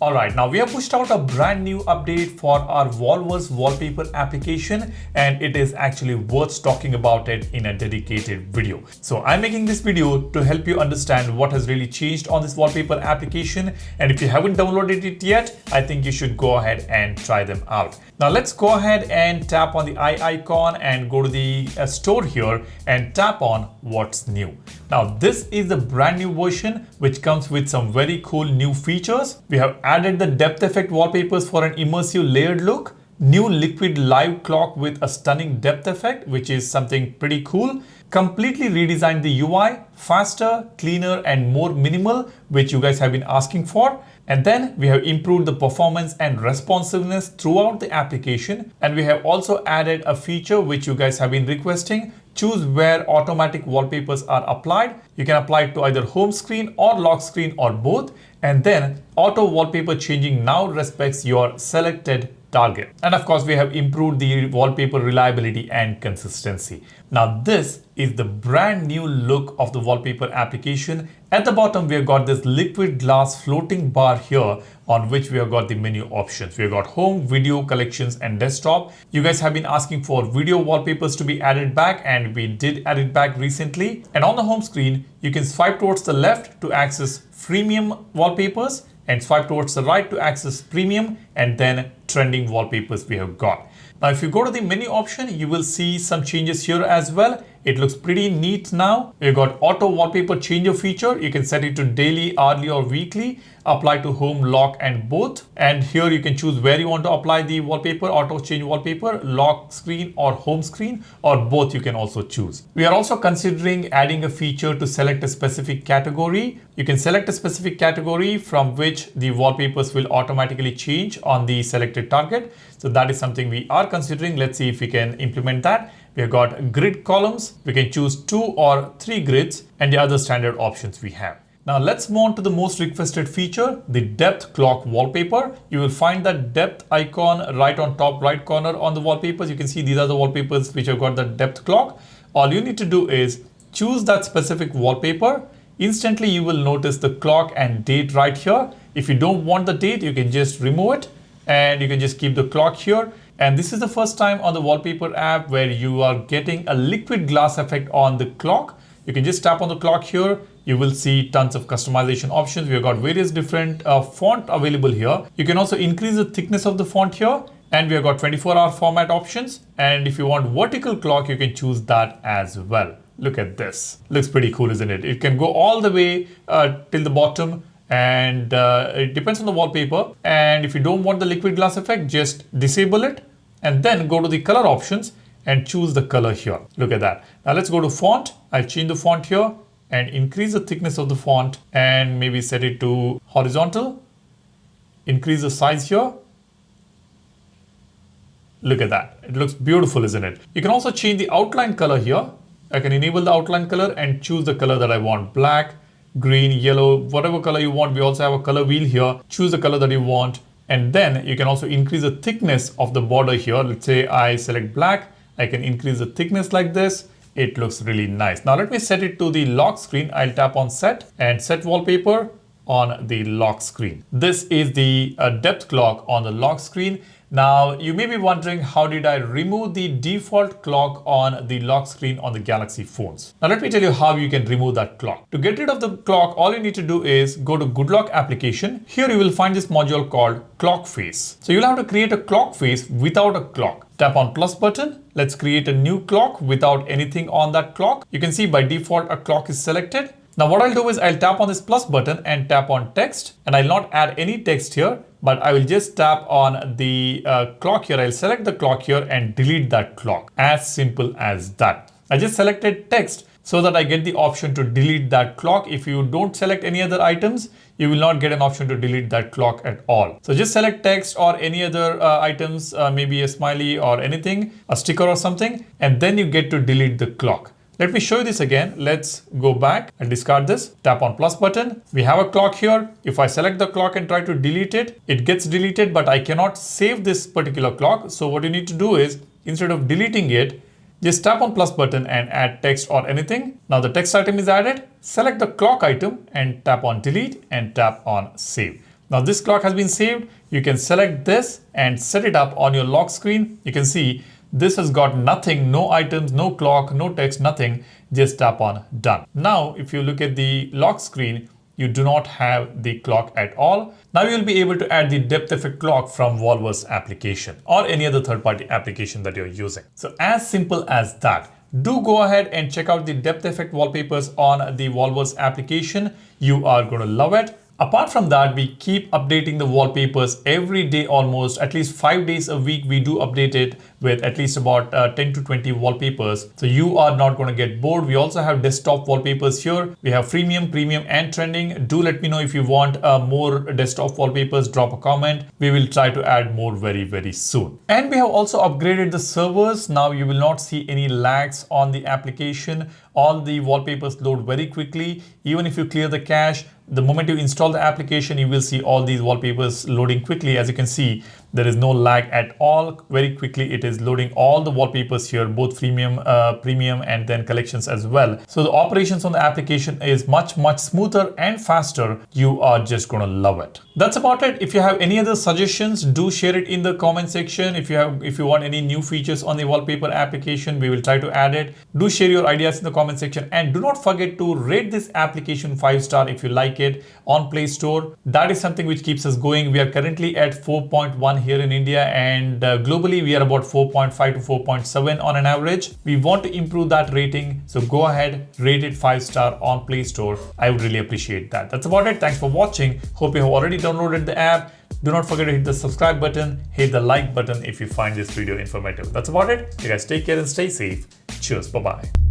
Alright, now we have pushed out a brand new update for our Walverse wallpaper application, and it is actually worth talking about it in a dedicated video. So I'm making this video to help you understand what has really changed on this wallpaper application, and if you haven't downloaded it yet, I think you should go ahead and try them out. Now let's go ahead and tap on the eye icon and go to the store here and tap on what's new. Now this is the brand new version which comes with some very cool new features. We have added the depth effect wallpapers for an immersive layered look, new liquid live clock with a stunning depth effect, which is something pretty cool. Completely redesigned the UI, faster, cleaner and more minimal, which you guys have been asking for. And then we have improved the performance and responsiveness throughout the application. And we have also added a feature which you guys have been requesting. Choose where automatic wallpapers are applied. You can apply it to either home screen or lock screen or both. And then auto wallpaper changing now respects your selected target. And of course, we have improved the wallpaper reliability and consistency. Now this is the brand new look of the wallpaper application. At the bottom, we have got this liquid glass floating bar here on which we have got the menu options. We have got home, video, collections and desktop. You guys have been asking for video wallpapers to be added back, and we did add it back recently. And on the home screen, you can swipe towards the left to access freemium wallpapers and swipe towards the right to access premium and then trending wallpapers we have got. Now, if you go to the menu option, you will see some changes here as well. It looks pretty neat now. We've got auto wallpaper changer feature. You can set it to daily, hourly or weekly, apply to home, lock and both. And here you can choose where you want to apply the wallpaper, auto change wallpaper, lock screen or home screen, or both you can also choose. We are also considering adding a feature to select a specific category. You can select a specific category from which the wallpapers will automatically change on the selected target. So that is something we are considering. Let's see if we can implement that. We have got grid columns. We can choose 2 or 3 grids and the other standard options we have. Now let's move on to the most requested feature, the depth clock wallpaper. You will find that depth icon right on top right corner on the wallpapers. You can see these are the wallpapers which have got the depth clock. All you need to do is choose that specific wallpaper. Instantly you will notice the clock and date right here. If you don't want the date, you can just remove it and you can just keep the clock here. And this is the first time on the wallpaper app where you are getting a liquid glass effect on the clock. You can just tap on the clock here. You will see tons of customization options. We have got various different font available here. You can also increase the thickness of the font here. And we have got 24-hour format options. And if you want vertical clock, you can choose that as well. Look at this. Looks pretty cool, isn't it? It can go all the way till the bottom. And it depends on the wallpaper. And if you don't want the liquid glass effect, just disable it and then go to the color options and choose the color here. Look at that. Now let's go to font. I'll change the font here and increase the thickness of the font and maybe set it to horizontal. Increase the size here. Look at that. It looks beautiful, isn't it? You can also change the outline color here. I can enable the outline color and choose the color that I want. Black, green, yellow, whatever color you want. We also have a color wheel here. Choose the color that you want. And then you can also increase the thickness of the border here. Let's say I select black. I can increase the thickness like this. It looks really nice. Now let me set it to the lock screen. I'll tap on set and set wallpaper on the lock screen. This is the depth clock on the lock screen. Now you may be wondering, how did I remove the default clock on the lock screen on the Galaxy phones? Now let me tell you how you can remove that clock. To get rid of the clock, all you need to do is go to Good Lock application. Here you will find this module called clock face. So you'll have to create a clock face without a clock. Tap on plus button. Let's create a new clock without anything on that clock. You can see by default a clock is selected. Now what I'll do is I'll tap on this plus button and tap on text, and I'll not add any text here, but I will just tap on the clock here. I'll select the clock here and delete that clock. As simple as that. I just selected text so that I get the option to delete that clock. If you don't select any other items, you will not get an option to delete that clock at all. So just select text or any other items, maybe a smiley or anything, a sticker or something, and then you get to delete the clock. Let me show you this again. Let's go back and discard this. Tap on plus button. We have a clock here. If I select the clock and try to delete it, it gets deleted, but I cannot save this particular clock. So what you need to do is, instead of deleting it, just tap on plus button and add text or anything. Now the text item is added. Select the clock item and tap on delete and tap on save. Now this clock has been saved. You can select this and set it up on your lock screen. You can see this has got nothing, no items, no clock, no text, nothing. Just tap on done. Now, if you look at the lock screen, you do not have the clock at all. Now you'll be able to add the depth effect clock from Wallverse application or any other third-party application that you're using. So as simple as that. Do go ahead and check out the depth effect wallpapers on the Wallverse application. You are going to love it. Apart from that, we keep updating the wallpapers every day almost, at least 5 days a week. We do update it with at least about 10 to 20 wallpapers. So you are not going to get bored. We also have desktop wallpapers here. We have freemium, premium and trending. Do let me know if you want more desktop wallpapers, drop a comment. We will try to add more very, very soon. And we have also upgraded the servers. Now you will not see any lags on the application. All the wallpapers load very quickly. Even if you clear the cache, the moment you install the application, you will see all these wallpapers loading quickly. As you can see, there is no lag at all. Very quickly, it is loading all the wallpapers here, both freemium, premium, and then collections as well. So the operations on the application is much, much smoother and faster. You are just gonna love it. That's about it. If you have any other suggestions, do share it in the comment section. If you want any new features on the wallpaper application, we will try to add it. Do share your ideas in the comment section, and do not forget to rate this application 5-star if you like it on Play Store. That is something which keeps us going. We are currently at 4.1 here in India, and globally we are about 4.5 to 4.7 on an average. We want to improve that rating, so go ahead, rate it 5-star on Play Store. I would really appreciate that. That's about it. Thanks for watching. Hope you have already downloaded the app. Do not forget to hit the subscribe button, hit the like button if you find this video informative. That's about it. You guys take care and stay safe. Cheers. Bye-bye.